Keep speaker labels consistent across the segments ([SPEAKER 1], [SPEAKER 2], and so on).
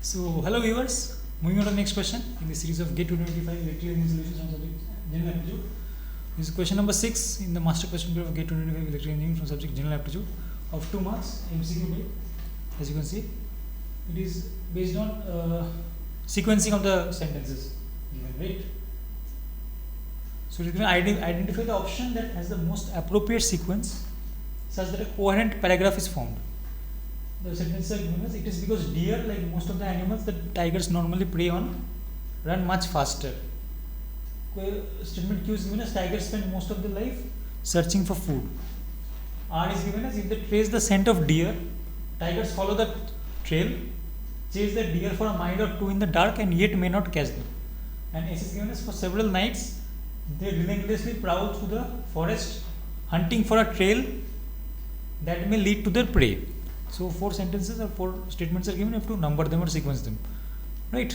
[SPEAKER 1] So, hello viewers. Moving on to the next question in the series of GATE 2025 electrical engineering solutions from subject General Aptitude. This is question number 6 in the master question paper of GATE 2025 electrical engineering from subject General Aptitude of 2 marks MCQ type. As you can see, it is based on sequencing of the sentences given, right? So, you can identify the option that has the most appropriate sequence such that a coherent paragraph is formed. The sentence are given as it is because deer, like most of the animals that tigers normally prey on, run much faster. Statement Q is given as tigers spend most of their life searching for food. R is given as if they trace the scent of deer, tigers follow the trail, chase the deer for a mile or two in the dark and yet may not catch them. And S is given as for several nights they relentlessly prowl through the forest hunting for a trail that may lead to their prey. So 4 sentences or 4 statements are given. You have to number them or sequence them, right?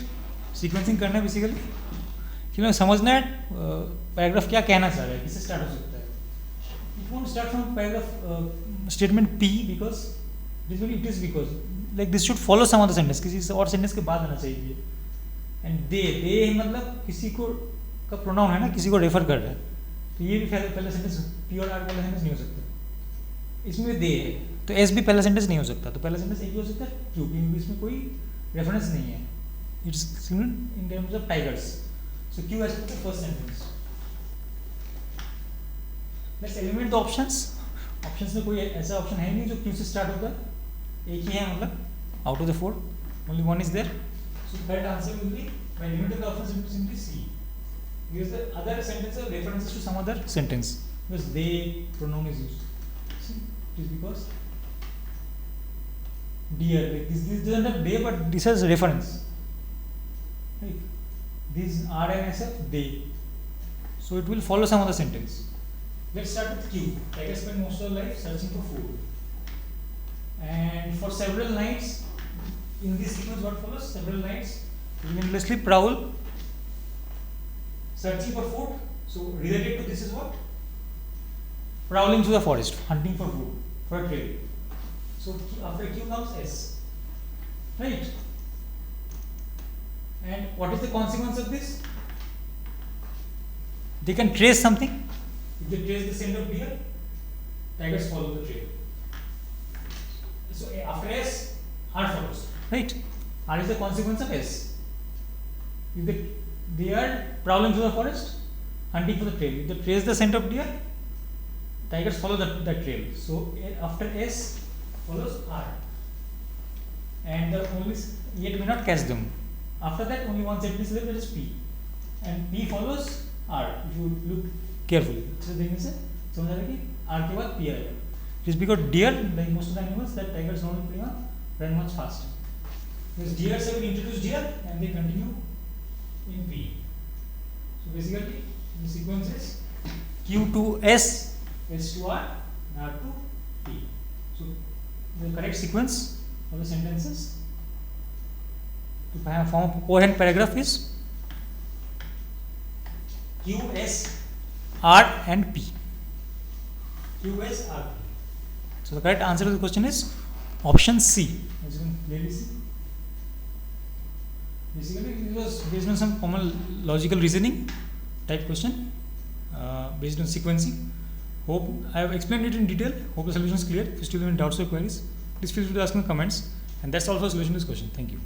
[SPEAKER 1] Sequencing करना है basically कि समझना है paragraph क्या कहना चाह रहा है, किससे स्टार्ट हो सकता है. It won't start from paragraph statement P because it is because like this should follow some other sentence, किसी और sentence के बाद आना चाहिए. And they मतलब किसी को का प्रोनाउन है ना, किसी को रेफर कर रहा है, तो ये भी पहला सेंटेंस P और R पहला सेंटेंस नहीं हो सकता. इसमें दे है तो एस भी पहला सेंटेंस नहीं हो सकता, तो पहला सेंटेंस एक ही हो सकता है क्यों, क्योंकि इसमें कोई रेफरेंस नहीं है. It's in terms of tigers. So Q as the first sentence. Let's eliminate the options. Options में कोई ऐसा ऑप्शन है नहीं जो क्यू से स्टार्ट होता है, एक ही है, मतलब out of the 4 only one is there. So correct answer will be when limited the options it simply C because the other sentences are references to some other sentence because they pronoun is used. See, it is because deer, like this doesn't have they, but this has reference, right? These are and s have they, so it will follow some other sentence. Let's start with Q. Tigers spend most of their life searching for food, and for several nights in this sequence what follows, several nights relentlessly prowl searching for food. So related to this is what, prowling through the forest hunting for food for a trail. So after Q comes S, right? And what is the consequence of this? They can trace something. If they trace the scent of deer, tigers follow the trail. So after S, R follows, right? R is the consequence of S. If they are prowling through the forest hunting for the trail, if they trace the scent of deer, tigers follow that trail. So after S follows R, and the only yet may not catch them. After that only one sentence left, that is P, and P follows R. If you look carefully, so then you say समझ रहे कि R के बाद P आएगा. It is because deer, like most of the animals that tigers normally prey on, run much faster. Because deer have introduced deer and they continue in P. So basically the sequence is Q to S, S to R, and R to P. So the correct sequence of the sentences to form a coherent paragraph is Q, S, R and P. Q, S, R, P. So the correct answer to the question is option C. As you can clearly see. Basically it was based on some common logical reasoning type question based on sequencing. Hope I have explained it in detail. Hope the solution is clear. If you still have any doubts or queries, please feel free to ask in the comments. And that's all for the solution to this question. Thank you.